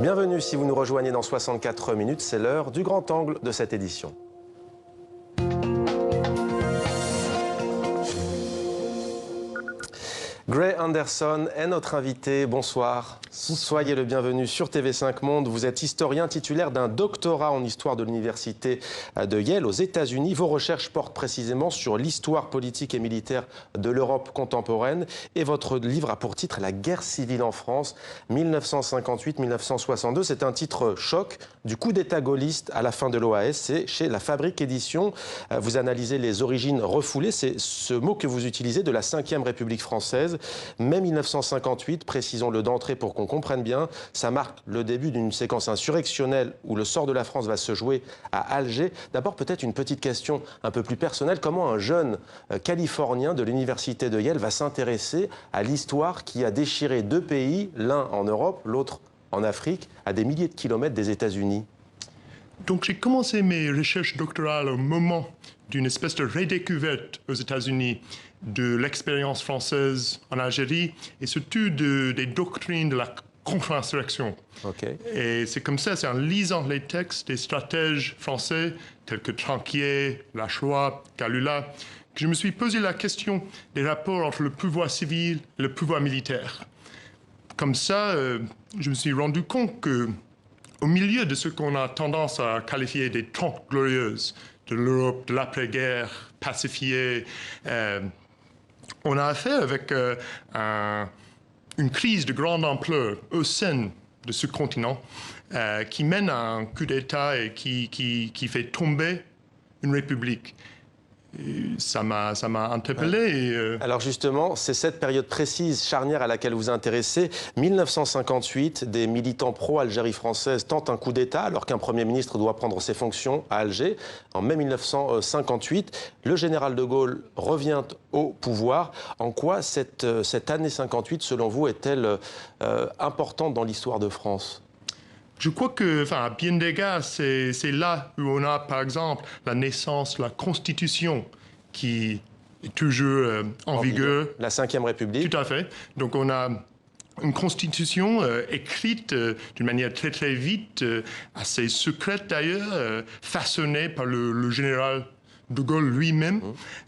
Bienvenue si vous nous rejoignez dans 64 minutes, c'est l'heure du grand angle de cette édition. Gray Anderson est notre invité. Bonsoir. Soyez le bienvenu sur TV5 Monde. Vous êtes historien titulaire d'un doctorat en histoire de l'université de Yale aux États-Unis. Vos recherches portent précisément sur l'histoire politique et militaire de l'Europe contemporaine. Et votre livre a pour titre La guerre civile en France, 1958-1962. C'est un titre choc du coup d'État gaulliste à la fin de l'OAS. C'est chez La Fabrique Édition. Vous analysez les origines refoulées. C'est ce mot que vous utilisez de la 5e République française. Mai 1958, précisons-le d'entrée pour qu'on comprenne bien, ça marque le début d'une séquence insurrectionnelle où le sort de la France va se jouer à Alger. D'abord, peut-être une petite question un peu plus personnelle. Comment un jeune Californien de l'université de Yale va s'intéresser à l'histoire qui a déchiré deux pays, l'un en Europe, l'autre en Afrique, à des milliers de kilomètres des États-Unis? Donc j'ai commencé mes recherches doctorales au moment d'une espèce de redécouverte aux États-Unis de l'expérience française en Algérie et surtout des doctrines de la contre-insurrection. Okay. Et c'est comme ça, c'est en lisant les textes des stratèges français tels que Tranquier, Lachois, Galula, que je me suis posé la question des rapports entre le pouvoir civil et le pouvoir militaire. Comme ça, je me suis rendu compte que au milieu de ce qu'on a tendance à qualifier des 30 glorieuses de l'Europe de l'après-guerre pacifiée, on a affaire avec une crise de grande ampleur au sein de ce continent qui mène à un coup d'État et qui fait tomber une république. Et ça m'a interpellé. Ouais. Alors justement, c'est cette période précise, charnière à laquelle vous intéressez. 1958, des militants pro-Algérie française tentent un coup d'État alors qu'un Premier ministre doit prendre ses fonctions à Alger. En mai 1958, le général de Gaulle revient au pouvoir. En quoi cette année 58, selon vous, est-elle importante dans l'histoire de France ? Je crois que, à bien d'égards, c'est là où on a, par exemple, la naissance, la Constitution qui est toujours en vigueur. La 5e République. Tout à fait. Donc on a une Constitution écrite d'une manière très très vite, assez secrète d'ailleurs, façonnée par le général de Gaulle lui-même.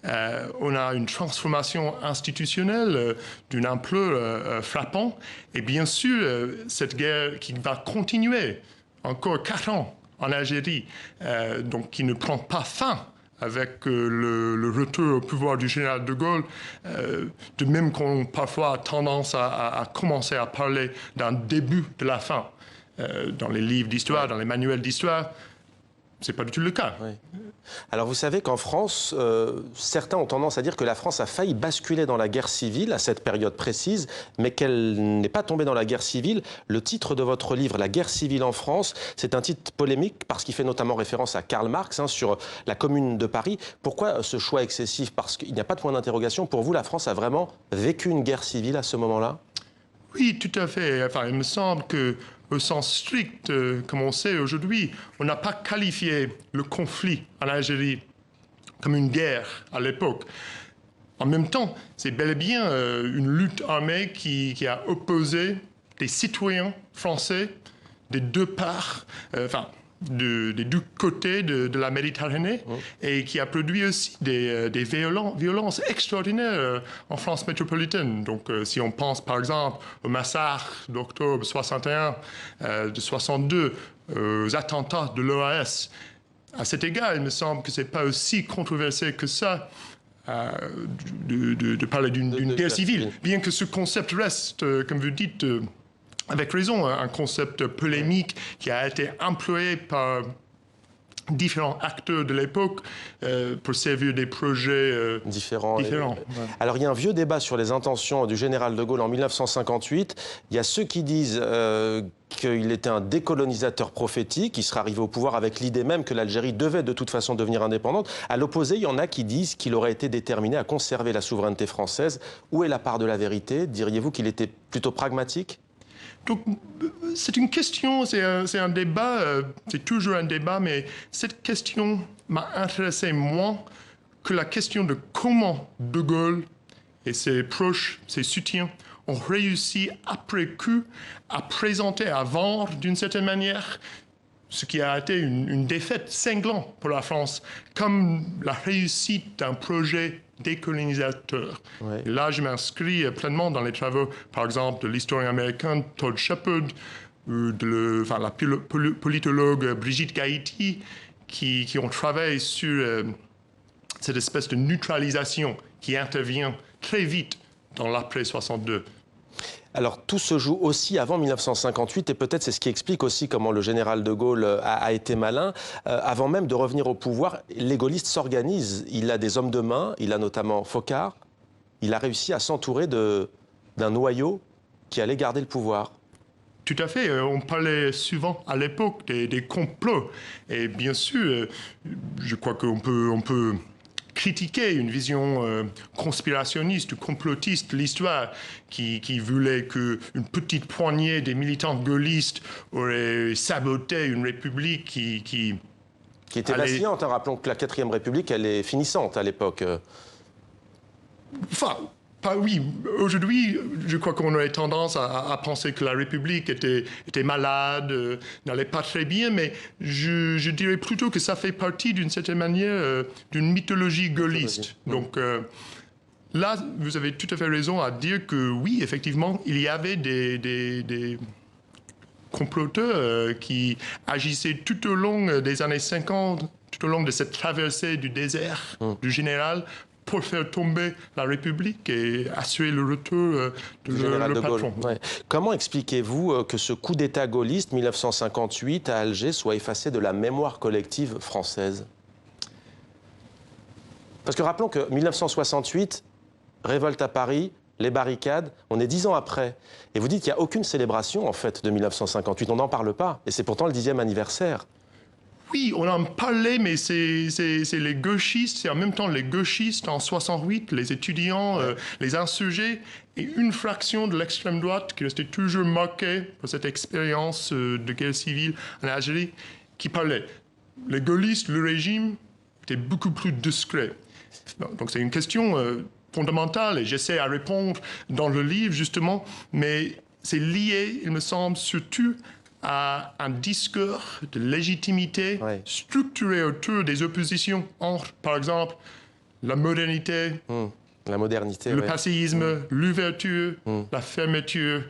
On a une transformation institutionnelle d'une ampleur frappante. Et bien sûr, cette guerre qui va continuer encore 4 ans en Algérie, donc qui ne prend pas fin avec le retour au pouvoir du général de Gaulle, de même qu'on parfois a tendance à commencer à parler d'un début de la fin. Dans les livres d'histoire, dans les manuels d'histoire, c'est pas du tout le cas. Oui. Alors vous savez qu'en France, certains ont tendance à dire que la France a failli basculer dans la guerre civile à cette période précise, mais qu'elle n'est pas tombée dans la guerre civile. Le titre de votre livre, La guerre civile en France, c'est un titre polémique parce qu'il fait notamment référence à Karl Marx sur la Commune de Paris. Pourquoi ce choix excessif? Parce qu'il n'y a pas de point d'interrogation. Pour vous, la France a vraiment vécu une guerre civile à ce moment-là? Oui, tout à fait. Enfin, il me semble que au sens strict, comme on sait aujourd'hui, on n'a pas qualifié le conflit en Algérie comme une guerre à l'époque. En même temps, c'est bel et bien une lutte armée qui a opposé des citoyens français des deux parts, des deux côtés de la Méditerranée, et qui a produit aussi des violences extraordinaires en France métropolitaine. Donc si on pense par exemple au massacre d'octobre 61, de 62, aux attentats de l'OAS, à cet égard, il me semble que ce n'est pas aussi controversé que ça de parler d'une guerre civile, bien que ce concept reste, comme vous dites, avec raison, un concept polémique qui a été employé par différents acteurs de l'époque pour servir des projets différents. Alors il y a un vieux débat sur les intentions du général de Gaulle en 1958. Il y a ceux qui disent qu'il était un décolonisateur prophétique, qui serait arrivé au pouvoir avec l'idée même que l'Algérie devait de toute façon devenir indépendante. À l'opposé, il y en a qui disent qu'il aurait été déterminé à conserver la souveraineté française. Où est la part de la vérité? Diriez-vous qu'il était plutôt pragmatique? Donc, c'est une question, c'est un débat, c'est toujours un débat, mais cette question m'a intéressé moins que la question de comment De Gaulle et ses proches, ses soutiens, ont réussi après coup à présenter, à vendre d'une certaine manière ce qui a été une défaite cinglante pour la France, comme la réussite d'un projet décolonisateur. Ouais. Et là, je m'inscris pleinement dans les travaux, par exemple, de l'historien américain Todd Shepard, ou de la politologue Brigitte Gaïti, qui ont travaillé sur cette espèce de neutralisation qui intervient très vite dans l'après-62. Alors tout se joue aussi avant 1958 et peut-être c'est ce qui explique aussi comment le général de Gaulle a été malin. Avant même de revenir au pouvoir, les gaullistes s'organisent. Il a des hommes de main, il a notamment Foccart. Il a réussi à s'entourer d'un noyau qui allait garder le pouvoir. Tout à fait. On parlait souvent à l'époque des complots. Et bien sûr, je crois qu'on peut critiquer une vision conspirationniste ou complotiste de l'histoire qui voulait qu'une petite poignée des militants gaullistes aurait saboté une république qui était vacillante. Rappelons que la 4e République, elle est finissante à l'époque. Enfin, oui, aujourd'hui, je crois qu'on aurait tendance à penser que la République était malade, n'allait pas très bien, mais je dirais plutôt que ça fait partie, d'une certaine manière, d'une mythologie gaulliste. Donc là, vous avez tout à fait raison à dire que oui, effectivement, il y avait des comploteurs qui agissaient tout au long des années 50, tout au long de cette traversée du désert du général, pour faire tomber la République et assurer le retour de leur patron. Ouais. Comment expliquez-vous que ce coup d'État gaulliste 1958 à Alger soit effacé de la mémoire collective française? Parce que rappelons que 1968, révolte à Paris, les barricades, on est 10 ans après. Et vous dites qu'il n'y a aucune célébration en fait de 1958, on n'en parle pas. Et c'est pourtant le 10e anniversaire. Oui, on en parlait, mais c'est les gauchistes, c'est en même temps les gauchistes en 68, les étudiants, les insurgés, et une fraction de l'extrême droite qui restait toujours marquée par cette expérience de guerre civile en Algérie, qui parlait. Les gaullistes, le régime, était beaucoup plus discret. Donc c'est une question fondamentale, et j'essaie à répondre dans le livre, justement, mais c'est lié, il me semble, surtout à un discours de légitimité structuré autour des oppositions entre, par exemple, la modernité, le passéisme, l'ouverture, la fermeture.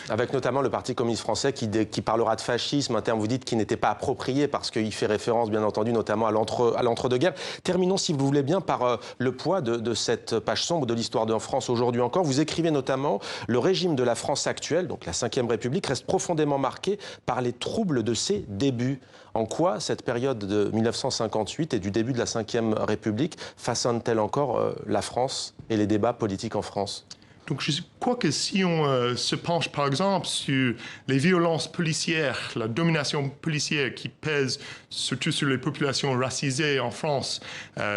Avec notamment le Parti communiste français qui parlera de fascisme, un terme, vous dites, qui n'était pas approprié parce qu'il fait référence, bien entendu, notamment à l'entre-deux-guerres. Terminons, si vous voulez bien, par le poids de cette page sombre de l'histoire de France aujourd'hui encore. Vous écrivez notamment « Le régime de la France actuelle, donc la 5e République, reste profondément marqué par les troubles de ses débuts ». En quoi cette période de 1958 et du début de la 5e République façonne-t-elle encore la France et les débats politiques en France ? Donc je crois que si on se penche par exemple sur les violences policières, la domination policière qui pèse surtout sur les populations racisées en France,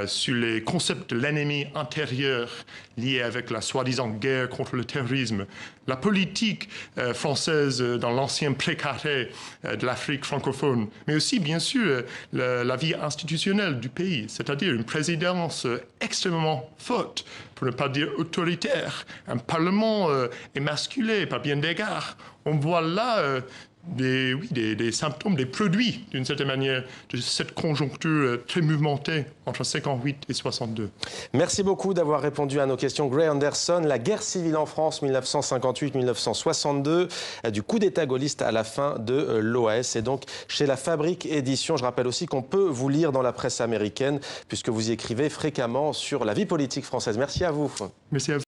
sur les concepts de l'ennemi intérieur liés avec la soi-disant guerre contre le terrorisme, la politique française dans l'ancien précaré de l'Afrique francophone, mais aussi bien sûr la vie institutionnelle du pays, c'est-à-dire une présidence extrêmement forte, pour ne pas dire autoritaire, un parlement émasculé par bien d'égards. On voit là des symptômes, des produits, d'une certaine manière, de cette conjoncture très mouvementée entre 58 et 62. Merci beaucoup d'avoir répondu à nos questions. Gray Anderson, la guerre civile en France, 1958-1962, du coup d'État gaulliste à la fin de l'OAS. Et donc, chez La Fabrique Édition, je rappelle aussi qu'on peut vous lire dans la presse américaine, puisque vous y écrivez fréquemment sur la vie politique française. Merci à vous. Merci à vous.